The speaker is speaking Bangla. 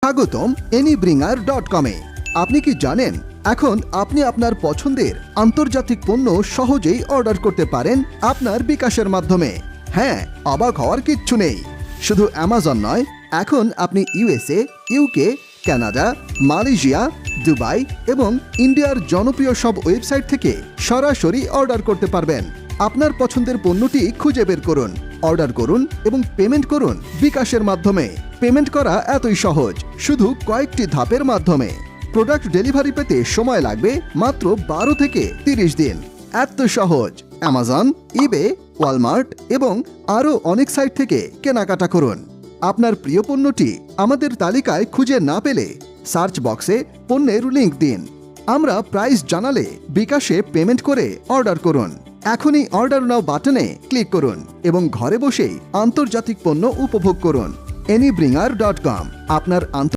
স্বাগতম anybringer.com-এ। আপনি কি জানেন এখন আপনি আপনার পছন্দের আন্তর্জাতিক পণ্য সহজেই অর্ডার করতে পারেন আপনার বিকাশের মাধ্যমে। হ্যাঁ, অবাক হওয়ার কিচ্ছু নেই। শুধু অ্যামাজন নয়, এখন আপনি USA, UK, Canada, Malaysia, Dubai এবং ইন্ডিয়ার জনপ্রিয় সব ওয়েবসাইট থেকে সরাসরি অর্ডার করতে পারবেন। আপনার পছন্দের পণ্যটি খুঁজে বের করুন, অর্ডার করুন এবং পেমেন্ট করুন বিকাশের মাধ্যমে। পেমেন্ট করা এতই সহজ, শুধু কয়েকটি ধাপের মাধ্যমে। প্রোডাক্ট ডেলিভারি পেতে সময় লাগবে মাত্র 12 থেকে 30 দিন। এত সহজ। অ্যামাজন, ইবে, ওয়ালমার্ট এবং আরও অনেক সাইট থেকে কেনাকাটা করুন। আপনার প্রিয় পণ্যটি আমাদের তালিকায় খুঁজে না পেলে সার্চ বক্সে পণ্যের লিংক দিন। আমরা প্রাইস জানালে বিকাশে পেমেন্ট করে অর্ডার করুন। এখনই অর্ডার নাও বাটনে ক্লিক করুন এবং ঘরে বসেই আন্তর্জাতিক পণ্য উপভোগ করুন। anybringer.com আপনার